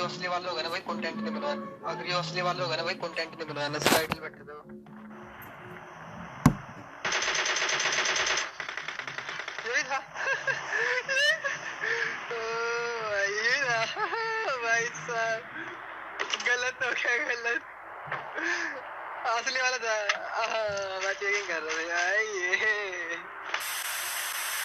ये असली वाले होगा ना भाई, कंटेंट नहीं बनवाना। अगर ये असली वाले होगा ना भाई, कंटेंट नहीं बनवाना, टाइटल बैठे दो। यही था। ये था भाई साहब, गलत हो गया, गलत। असली वाला था। मैं चेकिंग कर रहा था यार ये।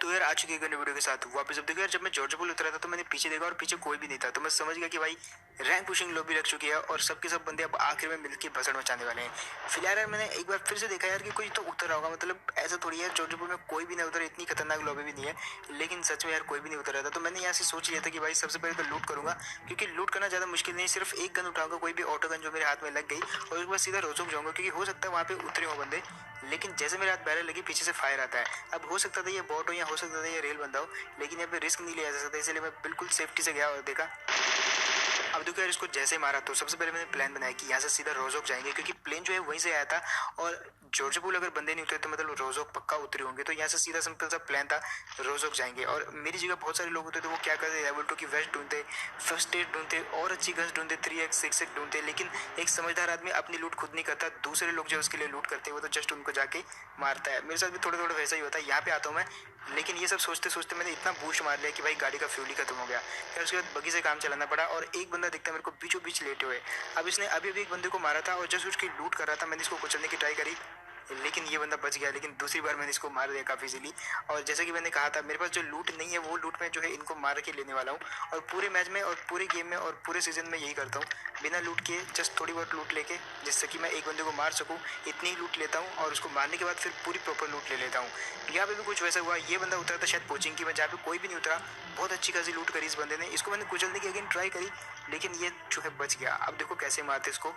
तो यार आ चुकी है वीडियो के साथ वापस। अब देखो यार, जब मैं जॉर्ज पुल उतरा था तो मैंने पीछे देखा और पीछे कोई भी नहीं था, तो मैं समझ गया कि भाई रैंक पुशिंग लॉबी लग चुकी है और सबके सब बंदे अब आखिर में मिलकर भसड़ मचाने वाले हैं। फिलहाल यार मैंने एक बार फिर से देखा यार कि कोई तो उतर रहा होगा, मतलब ऐसा थोड़ी यार जॉर्ज पुल में कोई भी नहीं उतरा, इतनी खतरनाक लॉबी भी नहीं है, लेकिन सच में यार कोई भी नहीं उतर रहा था। तो मैंने यहाँ से सोच लिया था कि भाई सबसे पहले तो लूट करूंगा, क्योंकि लूट करना ज्यादा मुश्किल नहीं, सिर्फ एक गन उठाऊंगा, कोई भी ऑटो गन जो मेरे हाथ में लग गई, और उसके बाद सीधा रोजोक जाऊंगा, क्योंकि हो सकता है वहाँ पे उतरे हो बंदे। लेकिन जैसे मेरे हाथ बैरल लगी, पीछे से फायर आता है। अब हो सकता था ये बॉट हो या हो सकता था ये रेल बंदा हो, लेकिन यहाँ पे रिस्क नहीं लिया जा सकता, इसलिए मैं बिल्कुल सेफ्टी से गया और देखा। अब देखो यार, इसको जैसे मारा तो सबसे पहले मैंने प्लान बनाया कि यहाँ से सीधा रोजोक जाएंगे, क्योंकि प्लेन जो है वहीं से आया था, और जॉर्ज पुल अगर बंदे नहीं उतरे तो मतलब रोजोक पक्का उतरे होंगे। तो यहाँ से सीधा सिंपल सा प्लान था, रोजोक जाएंगे। और मेरी जगह बहुत सारे लोग होते तो वो क्या करते, लेवल 2 की वेस्ट ढूंढते, फर्स्ट एड ढूंढते, और अच्छी गन्स ढूंढते, 3x 6x ढूंढते। लेकिन एक समझदार आदमी अपनी लूट खुद नहीं करता, दूसरे लोग जो उसके लिए लूट करते हैं वो तो जस्ट उनको जाके मारता है। मेरे साथ भी थोड़ा थोड़ा वैसा ही होता है। यहाँ पे आता हूँ मैं, लेकिन ये सब सोचते सोचते मैंने इतना बूस्ट मार लिया कि भाई गाड़ी का फ्यूल ही खत्म हो गया। फिर उसके बाद बगी से काम चलाना पड़ा, और एक बंदा दिखता मेरे को बीचों बीच लेटे हुए। अब इसने अभी अभी एक बंदे को मारा था और जस्ट उसकी लूट कर रहा था, मैंने इसको कुचलने की ट्राई करी, लेकिन ये बंदा बच गया। लेकिन दूसरी बार मैंने इसको मार दिया काफी इजीली। और जैसे कि मैंने कहा था, मेरे पास जो लूट नहीं है वो लूट में जो है इनको मार के लेने वाला हूँ। और पूरे मैच में और पूरे गेम में और पूरे सीजन में यही करता हूँ, बिना लूट के जस्ट थोड़ी बहुत लूट लेके, जिससे कि मैं एक बंदे को मार सकूँ, इतनी ही लूट लेता हूँ, और उसको मारने के बाद फिर पूरी प्रॉपर लूट ले लेता हूँ। यहाँ पे भी कुछ वैसा हुआ। ये बंदा उतरा था शायद कोचिंग की में, जहाँ पे कोई भी नहीं उतरा। बहुत अच्छी खासी लूट करी इस बंदे ने, इसको मैंने कुचलने की अगेन ट्राई करी, लेकिन ये जो है बच गया। अब देखो कैसे मारते इसको।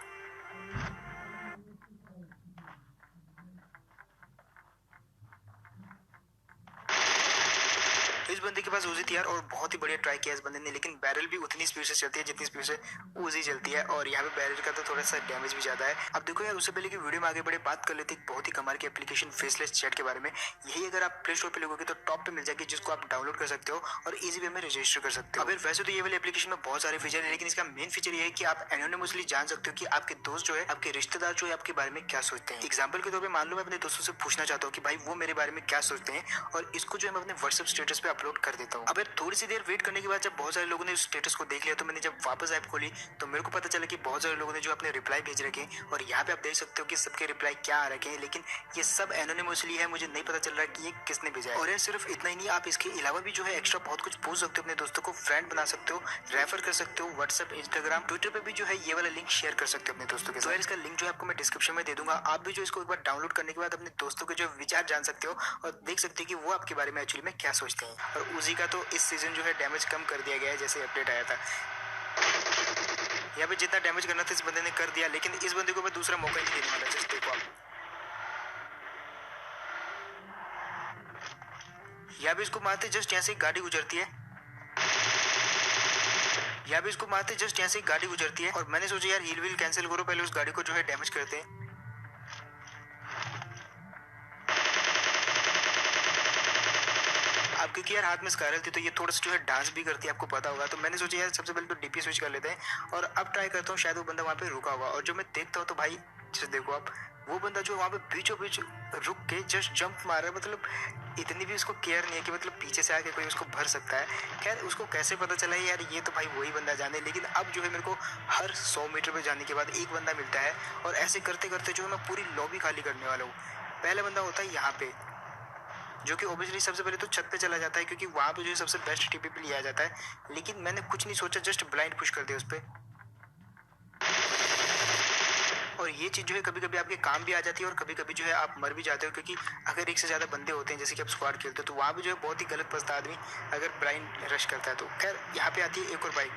इस बंदे के पास उजी थी यार, और बहुत ही बढ़िया ट्राई किया इस बंदे ने, लेकिन बैरल भी उतनी स्पीड से चलती है जितनी स्पीड से उजी चलती है, और यहाँ पे बैरल का तो थोड़ा सा डैमेज भी ज्यादा है। अब देखो यार, उससे पहले कि वीडियो में आगे बढ़े बात कर लेते हैं बहुत ही कमाल की एप्लीकेशन फेसलेस चैट के बारे में। यही अगर आप प्ले स्टोर पे लोगोगे तो टॉप पे मिल जाएगी, जिसको आप डाउनलोड कर सकते हो और इजी वे में रजिस्टर कर सकते हो। अब वैसे तो ये वाली एप्लीकेशन में बहुत सारे फीचर है, लेकिन इसका मेन फीचर ये है कि आप एनोनिमसली जान सकते हो कि आपके दोस्त जो है, आपके रिश्तेदार जो है, आपके बारे में क्या सोचते हैं। एग्जाम्पल के तौर पर मान लो मैं अपने दोस्तों से पूछना चाहता हूँ कि भाई वो मेरे बारे में क्या सोचते हैं, और इसको जो है मैं अपने व्हाट्सएप स्टेटस पे अपलोड कर देता हूँ। अब थोड़ी सी देर वेट करने के बाद जब बहुत सारे लोगों ने उस स्टेटस को देख लिया, तो मैंने जब वापस ऐप खोली तो मेरे को पता चला कि बहुत सारे लोगों ने जो अपने रिप्लाई भेज रखे हैं, और यहाँ पे आप देख सकते हो कि सबके रिप्लाई क्या आ रखे हैं, लेकिन ये सब एनोनिमसली है, मुझे नहीं पता चल रहा है कि ये किसने भेजा है। और ये सिर्फ इतना ही नहीं, आप इसके अलावा भी जो है एक्स्ट्रा बहुत कुछ पूछ सकते हो, अपने दोस्तों को फ्रेंड बना सकते हो, रेफर कर सकते हो, व्हाट्सएप, इंस्टाग्राम, ट्विटर पे भी जो है ये वाला लिंक शेयर कर सकते हो अपने दोस्तों के साथ। तो इसका लिंक जो है आपको मैं डिस्क्रिप्शन में दे दूंगा, आप भी जो इसको एक बार डाउनलोड करने के बाद अपने दोस्तों के जो विचार जान सकते हो, और देख सकते हो कि वो आपके बारे में एक्चुअली में क्या सोचते हैं। और उजी का तो इस सीजन जो है डैमेज कम कर दिया गया है, जैसे अपडेट आया था। यहाँ पे जितना डैमेज करना था इस बंदे ने कर दिया, लेकिन इस बंदे को मैं दूसरा मौका नहीं देने वाला। जस्ट देखो आप, यहाँ पे इसको मारते जस्ट यहाँ से गाड़ी गुजरती है, यहाँ पे इसको मारते जस्ट यहाँ से गाड़ी गुजरती है, और मैंने सोचा यार हील व्हील कैंसिल करो, पहले उस गाड़ी को जो है डैमेज करते हैं। अब क्योंकि यार हाथ में स्कारल थी तो ये थोड़ा सा जो है डांस भी करती है, आपको पता होगा, तो मैंने सोचा यार सबसे पहले तो डीपी स्विच कर लेते हैं, और अब ट्राई करता हूँ, शायद वो बंदा वहाँ पे रुका होगा। और जो मैं देखता हूँ तो भाई जैसे देखो आप, वो बंदा जो वहाँ पे बीचों बीच रुक के जस्ट जंप मार रहा है, मतलब इतनी भी उसको केयर नहीं है कि मतलब पीछे से आके कोई उसको भर सकता है। खैर उसको कैसे पता चला है यार, ये तो भाई वही बंदा जाने। लेकिन अब जो है मेरे को हर 100 मीटर पे जाने के बाद एक बंदा मिलता है, और ऐसे करते करते जो है मैं पूरी लॉबी खाली करने वाला हूँ। पहला बंदा होता है यहाँ पे, जो कि ओबियसली सबसे पहले तो छत पे चला जाता है, क्योंकि वहां पे जो है सबसे बेस्ट टीपीपी लिया जाता है। लेकिन मैंने कुछ नहीं सोचा, जस्ट ब्लाइंड पुश कर दिया उस पे। और ये चीज जो है कभी कभी आपके काम भी आ जाती है, और कभी कभी जो है आप मर भी जाते हो, क्योंकि अगर एक से ज्यादा बंदे होते हैं, जैसे कि आप स्क्वाड खेलते हो, तो वहां पे जो है बहुत ही गलत फंसता आदमी अगर ब्लाइंड रश करता है। तो खैर यहाँ पे आती है एक और बाइक।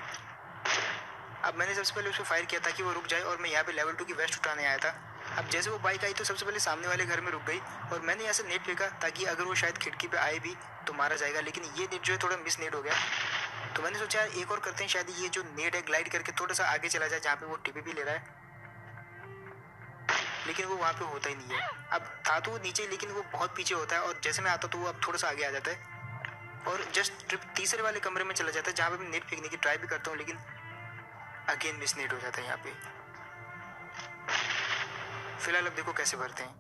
अब मैंने सबसे पहले उसको फायर किया ताकि वो रुक जाए, और मैं यहाँ पे लेवल 2 की वेस्ट उठाने आया था। अब जैसे वो बाइक आई तो सबसे पहले सामने वाले घर में रुक गई, और मैंने यहाँ से नेट फेंका ताकि अगर वो शायद खिड़की पे आए भी तो मारा जाएगा, लेकिन ये नेट जो है थोड़ा मिस नेट हो गया। तो मैंने सोचा यार एक और करते हैं, शायद ये जो नेट है ग्लाइड करके थोड़ा सा आगे चला जाए जहाँ पे वो टीपीपी ले रहा है, लेकिन वो वहाँ पे होता ही नहीं है। अब था तो वो नीचे, लेकिन वो बहुत पीछे होता है, और जैसे मैं आता तो वो अब थोड़ा सा आगे आ जाता है, और जस्ट ट्रिप तीसरे वाले कमरे में चला जाता है, जहाँ पे मैं नेट फेंकने की ट्राई भी करता हूँ, लेकिन अगेन मिस नेट हो जाता है यहाँ पे। फिलहाल अब देखो कैसे भरते हैं।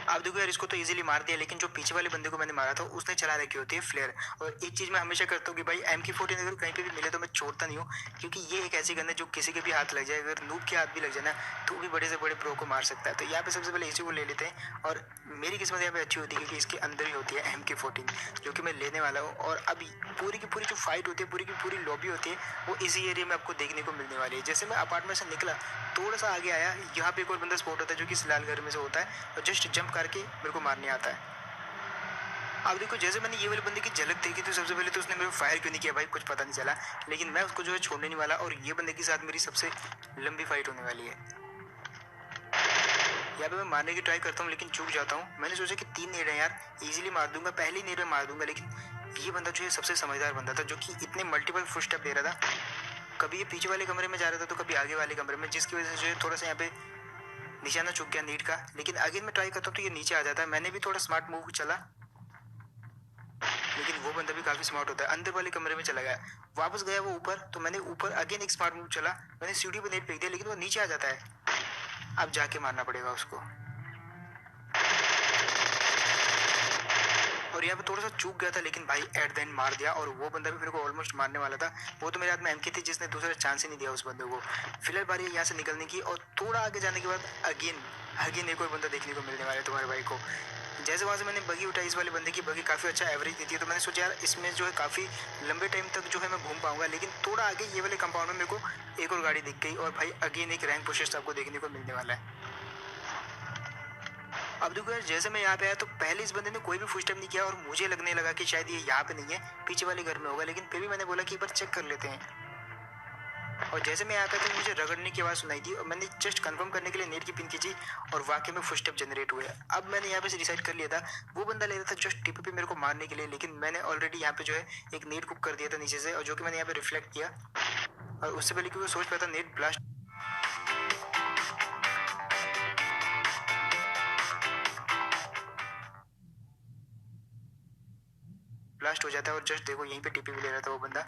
आप देखो यार, इसको तो इजीली मार दिया, लेकिन जो पीछे वाले बंदे को मैंने मारा था उसने चला रखी होती है फ्लेयर। और एक चीज मैं हमेशा करता हूँ कि भाई MK14 अगर कहीं पे भी मिले तो मैं छोड़ता नहीं हूँ, क्योंकि ये एक ऐसी गन है जो किसी के भी हाथ लग जाए, अगर नूब के हाथ भी लग जाए ना तो भी बड़े से बड़े प्रो को मार सकता है। तो यहाँ पे सबसे पहले इसी को ले लेते हैं, और मेरी किस्मत यहाँ पे अच्छी होती है क्योंकि इसके अंदर ही होती है MK14 जो कि मैं लेने वाला हूँ। और अभी पूरी की पूरी जो फाइट होती है, पूरी की पूरी लॉबी होती है, वो इसी एरिया में आपको देखने को मिलने वाली है। जैसे मैं अपार्टमेंट से निकला, थोड़ा सा आगे आया, यहाँ पे एक और बंदा स्पॉट होता है जो कि इस लाल घर में से होता है, और जस्ट जंप करके मेरे को मारने आता है। अब देखो, जैसे मैंने ये वाले बंदे की झलक देखी तो सबसे पहले तो उसने मेरे को फायर क्यों नहीं किया भाई, कुछ पता नहीं चला, लेकिन मैं उसको जो है छोड़ने नहीं वाला, और ये बंदे के साथ मेरी सबसे लंबी फाइट होने वाली है। यहाँ पे मैं मारने की ट्राई करता हूँ लेकिन चूक जाता हूँ। मैंने सोचा कि 3 नेड है यार, इजीली मार दूंगा, पहले ही नेड में मार दूंगा, लेकिन ये बंदा जो है सबसे समझदार बंदा था, जो कि इतने मल्टीपल फुटस्टेप दे रहा था। कभी ये पीछे वाले कमरे में जा रहा था तो कभी आगे वाले कमरे में, जिसकी वजह से जो है थोड़ा सा यहाँ पे निशाना चुक गया नीड का। लेकिन अगेन मैं ट्राई करता हूँ तो ये नीचे आ जाता है। मैंने भी थोड़ा स्मार्ट मूव चला, लेकिन वो बंदा भी काफी स्मार्ट होता है, अंदर वाले कमरे में चला गया। वापस गया वो ऊपर, तो मैंने ऊपर अगेन एक स्मार्ट मूव चला, मैंने सीढ़ी पे नेट फेंक दिया, लेकिन वो नीचे आ जाता है। अब जाके मारना पड़ेगा उसको। और यहाँ पे थोड़ा सा चूक गया था, लेकिन भाई एट द एंड मार दिया। और वो बंदा भी मेरे को ऑलमोस्ट मारने वाला था, वो तो मेरे हाथ में MK थी जिसने दूसरा चांस ही नहीं दिया उस बंदे को। फिलहाल बारी है यहाँ से निकलने की, और थोड़ा आगे जाने के बाद अगेन एक और बंदा देखने को मिलने वाला है तुम्हारे भाई को। जैसे वहाँ से मैंने बगी उठाई, इस वाले बंदे की बगी काफ़ी अच्छा एवरेज देती है, तो मैंने सोचा यार इसमें जो है काफ़ी लंबे टाइम तक जो है मैं घूम पाऊंगा। लेकिन थोड़ा आगे ये वाले कंपाउंड में मेरे को एक और गाड़ी दिख गई, और भाई अगेन एक रैंक पुशर्स आपको देखने को मिलने वाला है। अब देखो यार, जैसे मैं यहाँ पे आया तो पहले इस बंदे ने कोई भी फुटस्टेप नहीं किया, और मुझे लगने लगा कि शायद ये यहाँ पे नहीं है, पीछे वाले घर में होगा, लेकिन फिर भी मैंने बोला कि एक बार चेक कर लेते हैं। और जैसे मैं यहाँ पे तो मुझे रगड़ने की आवाज़ सुनाई दी, और मैंने जस्ट कंफर्म करने के लिए नेट की पिन खींची, और वाकई में फुटस्टेप जनरेट हुए। अब मैंने यहाँ पे से डिसाइड कर लिया था, वो बंदा ले रहा था जस्ट टिप पे मेरे को मारने के लिए, लेकिन मैंने ऑलरेडी यहाँ पे जो है एक नेट कुक कर दिया था नीचे से, और जो कि मैंने यहाँ पे रिफ्लेक्ट किया, और उससे पहले क्योंकि सोच पाया था नेट ब्लास्ट हो जाता है। और जस्ट देखो यहीं पे टीपी भी ले रहा था वो बंदा।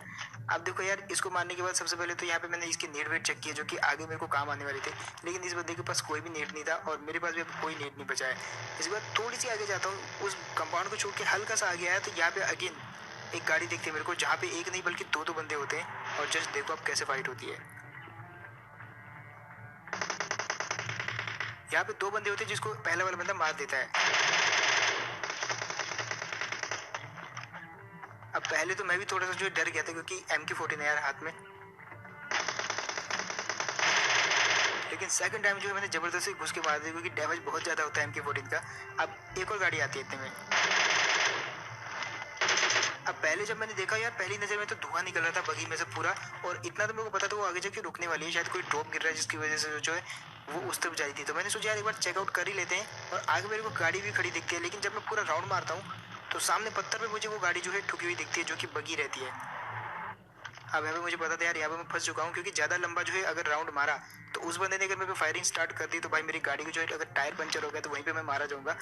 अब देखो यार, इसको मारने के बाद सबसे पहले तो यहाँ पे मैंने इसकी नेट वेट चेक किया, जो कि आगे मेरे को काम आने वाली थे, लेकिन इस बंदे के पास कोई भी नेट नहीं था, और मेरे पास भी अब कोई नेट नहीं बचा है। इसके बाद थोड़ी सी आगे जाता हूँ, उस कंपाउंड को छोड़ के हल्का सा आगे आया, तो यहाँ पे अगेन एक गाड़ी दिखती है मेरे को, जहाँ पे एक नहीं बल्कि दो बंदे होते हैं, और जस्ट देखो अब कैसे फाइट होती है। यहाँ पे 2 बंदे होते हैं, जिसको पहला वाला बंदा मार देता है। अब पहले तो मैं भी थोड़ा सा जो डर गया था, क्योंकि MK14 है यार हाथ में, लेकिन सेकंड टाइम जो है मैंने जबरदस्ती घुस के मार दिया, क्योंकि डैमेज बहुत ज्यादा होता है MK14 का। अब एक और गाड़ी आती है इतने में। अब पहले जब मैंने देखा यार, पहली नजर में तो धुआं निकल रहा था बगी में से पूरा, और इतना तो मेरे को पता था वो आगे जाके रुकने वाली है, शायद कोई ड्रॉप गिर रहा है जिसकी वजह से जो है वो उस तरफ जा रही थी। तो मैंने सोचा यार एक बार चेकआउट कर ही लेते हैं, और आगे मेरे को गाड़ी भी खड़ी दिखती है, लेकिन जब मैं पूरा राउंड मारता हूँ तो सामने पत्थर पे मुझे वो गाड़ी जो है ठुकी हुई दिखती है, जो कि बगी रहती है। अब यहाँ पे मुझे पता था यार, यहाँ पे मैं फंस चुका हूँ, क्योंकि ज्यादा लंबा जो है अगर राउंड मारा तो उस बंदे ने अगर मेरे पे फायरिंग स्टार्ट कर दी, तो भाई मेरी गाड़ी को जो है अगर टायर पंचर हो गया तो वहीं पे मैं मारा जाऊंगा,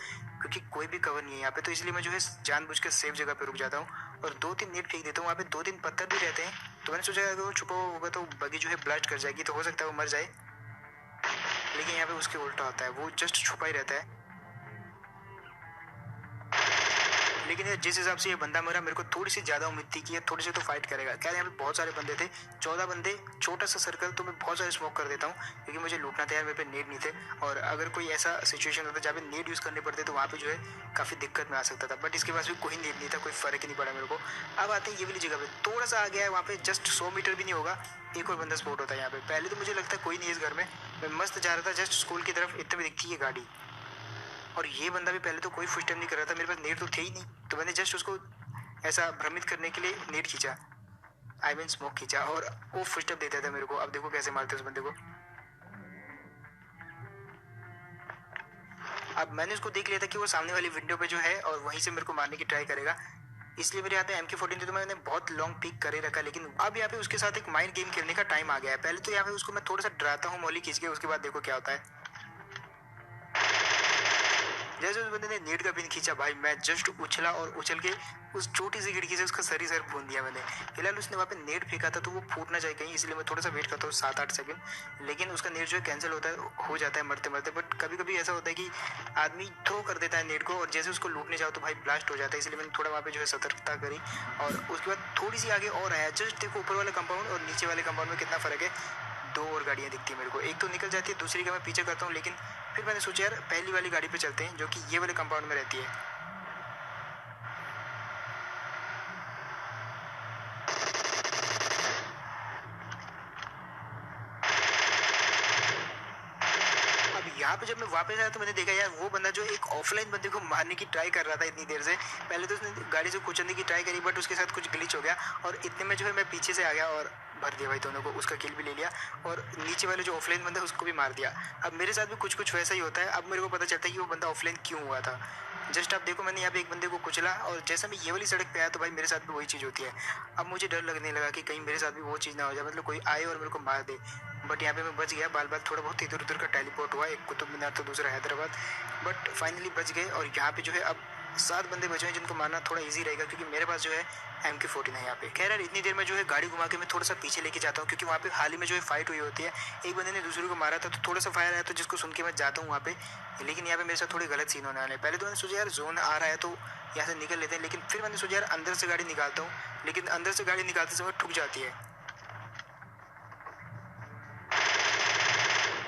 क्योंकि कोई भी कवर नहीं है यहाँ पे। तो इसलिए मैं जो है जानबूझ के सेफ जगह पे रुक जाता हूँ, और 2-3 नेट फेंक देता हूँ। वहाँ पे 2-3 पत्थर भी रहते हैं, तो मैंने सोचा अगर वो छुपा हुआ होगा तो बगी जो है ब्लास्ट कर जाएगी, तो हो सकता है वो मर जाए, लेकिन यहाँ पे उसके उल्टा होता है, वो जस्ट छुपा ही रहता है। लेकिन यार जिस हिसाब से ये बंदा मरा, मेरे को थोड़ी सी ज्यादा उम्मीद थी कि ये थोड़ी सी तो फाइट करेगा। क्या यहाँ पे बहुत सारे बंदे थे, 14 बंदे, छोटा सा सर्कल, तो मैं बहुत सारे स्मोक कर देता हूँ, क्योंकि मुझे लूटना था यार, मेरे पे नेट नहीं थे, और अगर कोई ऐसा सिचुएशन होता जहाँ पे नेट यूज करने पड़ते तो वहाँ पे जो है काफी दिक्कत में आ सकता था, बट इसके पास भी कोई नेट नहीं था, कोई फर्क ही नहीं पड़ा मेरे को। अब आते हैं ये वाली जगह पे, थोड़ा सा आ गया है, वहाँ पे जस्ट 100 मीटर भी नहीं होगा, एक और बंदा स्पॉट होता है यहाँ पे। पहले तो मुझे लगता है कोई नहीं है इस घर में, मैं मस्त जा रहा था जस्ट स्कूल की तरफ, इतने में दिखती है गाड़ी, और ये बंदा भी पहले तो कोई फुटस्टेप नहीं कर रहा था, मेरे पास नेट तो थे ही नहीं, तो मैंने जस्ट उसको ऐसा भ्रमित करने के लिए नेट खींचा, आई मीन स्मोक खींचा, और वो फुटस्टेप देता था मेरे को। अब देखो कैसे मारते उस बंदे को। अब मैंने उसको देख लिया था कि वो सामने वाली विंडो पे जो है, और वहीं से मेरे को मारने की ट्राई करेगा, इसलिए मेरे हाथ में MK14 थी, तो मैंने बहुत लॉन्ग पिक करे रखा। लेकिन अब यहाँ पे उसके साथ एक माइंड गेम खेलने का टाइम आ गया है। पहले तो यहाँ पे उसको मैं थोड़ा सा डराता हूँ मौली खींच के, उसके बाद देखो क्या होता है। जैसे उस बंदे ने नेट का पिन खींचा भाई, मैं जस्ट उछला और उछल के उस छोटी सी खिड़की से उसका सर ही सर भून दिया मैंने। फिलहाल उसने वहाँ पे नेट फेंका था तो वो फूट ना जाए कहीं, इसलिए मैं थोड़ा सा वेट करता हूँ 7-8 सेकंड, लेकिन उसका नेट जो है कैंसिल होता है, हो जाता है मरते मरते। बट कभी कभी ऐसा होता है कि आदमी थ्रो कर देता है नेट को और जैसे उसको लूटने जाओ तो भाई ब्लास्ट हो जाता है, इसलिए मैंने थोड़ा वहाँ पे जो है सतर्कता करी। और उसके बाद थोड़ी सी आगे और आया, जस्ट देखो ऊपर वाले कंपाउंड और नीचे वाले कंपाउंड में कितना फर्क है। 2 और गाड़ियाँ दिखती है मेरे को, एक तो निकल जाती है, दूसरी का मैं पीछे करता हूँ, लेकिन फिर मैंने सोचा यार पहली वाली गाड़ी पे चलते हैं जो कि ये वाले कंपाउंड में रहती है। यहाँ पे जब मैं वापस आया तो मैंने देखा यार वो बंदा जो एक ऑफलाइन बंदे को मारने की ट्राई कर रहा था इतनी देर से, पहले तो उसने गाड़ी से कुचलने की ट्राई करी बट उसके साथ कुछ ग्लिच हो गया और इतने में जो है मैं पीछे से आ गया और भर दिया भाई दोनों को, उसका किल भी ले लिया और नीचे वाले जो ऑफलाइन बंदा है उसको भी मार दिया। अब मेरे साथ भी कुछ कुछ वैसा ही होता है, अब मेरे को पता चलता है कि वो बंदा ऑफलाइन क्यों हुआ था। जस्ट आप देखो मैंने यहाँ पे एक बंदे को कुचला और जैसा मैं ये वाली सड़क पे आया तो भाई मेरे साथ भी वही चीज़ होती है। अब मुझे डर लगने लगा कि कहीं मेरे साथ भी वो चीज़ ना हो जाए, मतलब कोई आए और मेरे को मार दे। बट यहाँ पे मैं बच गया, बाल बाल थोड़ा बहुत इधर उधर का टेलीपोर्ट हुआ, एक कुतुब मीनार तो दूसरा हैदराबाद, बट फाइनली बच गए। और यहाँ पे जो है अब 7 बंदे बचे हैं जिनको मारना थोड़ा इजी रहेगा क्योंकि मेरे पास जो है MK14 है यहाँ पे। खैर यार इतनी देर में जो है गाड़ी घुमा के मैं थोड़ा सा पीछे लेके जाता हूँ क्योंकि वहाँ पे हाल ही में जो है फाइट हुई होती है, एक बंदे ने दूसरे को मारा था तो थोड़ा सा फायर आया तो जिसको सुन के मैं जाता हूँ वहाँ पे, लेकिन यहाँ पे मेरे साथ थोड़े गलत सीन होने वाले हैं। पहले तो मैंने सोचा यार जोन आ रहा है तो यहाँ से निकल लेते हैं, लेकिन फिर मैंने सोचा यार अंदर से गाड़ी निकालता हूँ, लेकिन अंदर से गाड़ी निकालते समय ठुक जाती है।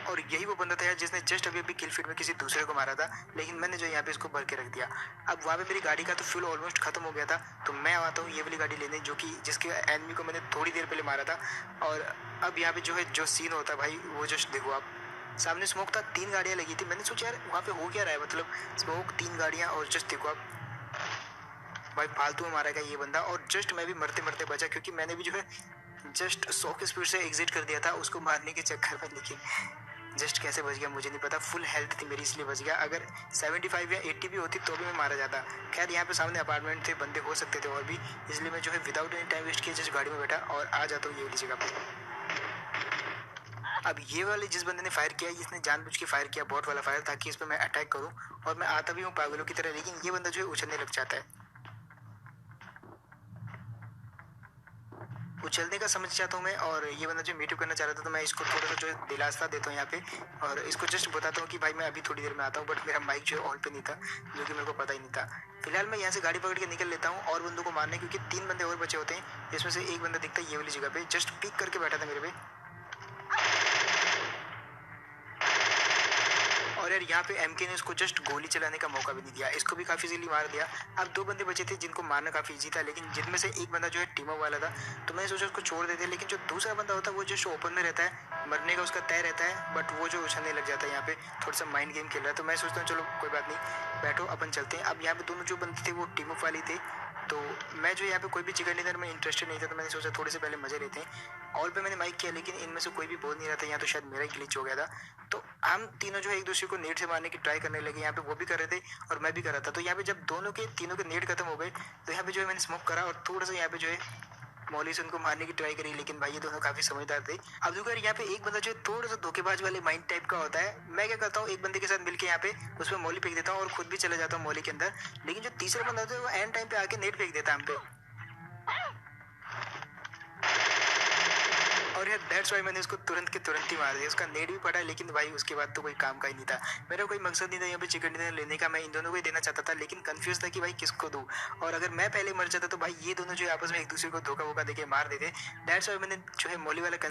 और यही वो बंदा था यार जिसने जस्ट अभी अभी किल फीड में किसी दूसरे को मारा था, लेकिन मैंने जो यहाँ पे इसको भर के रख दिया। अब वहाँ पे मेरी गाड़ी का तो फ्यूल ऑलमोस्ट खत्म हो गया था तो मैं आता हूँ ये वाली गाड़ी लेने जो कि जिसके एनिमी को मैंने थोड़ी देर पहले मारा था। और अब यहाँ पे जो है जो सीन होता है भाई वो जस्ट देखो आप, सामने स्मोक था, 3 गाड़ियाँ लगी थी, मैंने सोचा यार वहाँ पे हो क्या रहा है, मतलब स्मोक 3 गाड़ियाँ और जस्ट देखो आप भाई फालतू में मारा गया ये बंदा। और जस्ट मैं भी मरते मरते बचा क्योंकि मैंने भी जो है जस्ट 100 की स्पीड से एग्जिट कर दिया था उसको मारने के चक्कर में, लेकिन जस्ट कैसे बच गया मुझे नहीं पता, फुल हेल्थ थी मेरी इसलिए बच गया, अगर 75 या 80 भी होती तो भी मैं मारा जाता। खैर यहाँ पे सामने अपार्टमेंट थे, बंदे हो सकते थे और भी, इसलिए मैं जो है विदाउट एनी टाइम वेस्ट किए जस्ट गाड़ी में बैठा और आ जाता हूँ ये वाली जगह पे। अब ये वाले जिस बंदे ने फायर किया इसने जानबूझ के फायर किया, बॉट वाला फायर, ताकि इस पर मैं अटैक करूँ और मैं आता भी हूँ पागलों की तरह, लेकिन ये बंदा जो है उछलने लग जाता है। उछलने का समझ चाहता हूँ मैं और ये बंदा जो मीटअप करना चाह रहा था तो मैं इसको थोड़ा सा जो है दिलासा देता हूँ यहाँ पे और इसको जस्ट बताता हूँ कि भाई मैं अभी थोड़ी देर में आता हूँ, बट मेरा माइक जो है ऑन पे नहीं था जो कि मेरे को पता ही नहीं था। फिलहाल मैं यहाँ से गाड़ी पकड़ के निकल लेता हूँ और बंदों को मारने, क्योंकि 3 बंदे और बचे होते हैं जिसमें से एक बंदा दिखता है ये वाली जगह पे, जस्ट पिक करके बैठा था मेरे पे। और यार यहाँ पे MK ने उसको जस्ट गोली चलाने का मौका भी नहीं दिया, इसको भी काफ़ी इजीली मार दिया। अब 2 बंदे बचे थे जिनको मारना काफ़ी इजी था, लेकिन जिनमें से एक बंदा जो है टीम अप वाला था तो मैंने सोचा उसको छोड़ देते, लेकिन जो दूसरा बंदा होता है वो जस्ट ओपन में रहता है, मरने का उसका तय रहता है, बट वो जो उछलने लग जाता है यहाँ पे थोड़ा सा माइंड गेम खेल रहा है। तो मैं सोचता हूँ चलो कोई बात नहीं, बैठो अपन चलते हैं। अब यहाँ पे दोनों जो बंदे थे वो टीम अप वाली थे, तो मैं जो यहाँ पे कोई भी चिकन डिनर में इंटरेस्टेड नहीं था तो मैंने सोचा थोड़े से पहले मजे लेते हैं। ऑल पे मैंने माइक किया लेकिन इनमें से कोई भी बोल नहीं रहा था, यहाँ तो शायद मेरा ही ग्लिच हो गया था। तो हम तीनों जो है एक दूसरे को नेट से मारने की ट्राई करने लगे, यहाँ पे वो भी कर रहे थे और मैं भी कर रहा था। तो यहाँ पे जब दोनों के तीनों के नेट खत्म हो गए तो यहाँ पे जो है मैंने स्मोक करा और थोड़ा सा यहाँ पे जो है मौली से उनको मारने की ट्राई करी, लेकिन भाई ये दोनों काफी समझदार थे। अब देखो यार यहाँ पे एक बंदा जो है थोड़ा सा धोखेबाज वाले माइंड टाइप का होता है, मैं क्या करता हूँ एक बंदे के साथ मिलके यहाँ पे उसमें मौली फेंक देता हूँ और खुद भी चला जाता हूँ मौली के अंदर, लेकिन जो तीसरा बंदा होता है वो एंड टाइम पे आके नेट फेंक देता है हम पे। और यार दैट्स वाई मैंने उसको तुरंत के तुरंत ही मार दिया, उसका नेट भी पड़ा, लेकिन भाई उसके बाद तो कोई काम का ही नहीं था। मेरा कोई मकसद नहीं था यहाँ पे चिकन डिनर लेने का, मैं इन दोनों को ही देना चाहता था, लेकिन कंफ्यूज था कि भाई किसको दूं। और अगर मैं पहले मर जाता तो भाई ये दोनों जो आपस में एक दूसरे को धोखा वोखा देके मार देते। दैट्स वाई मैंने जो है मौली वाला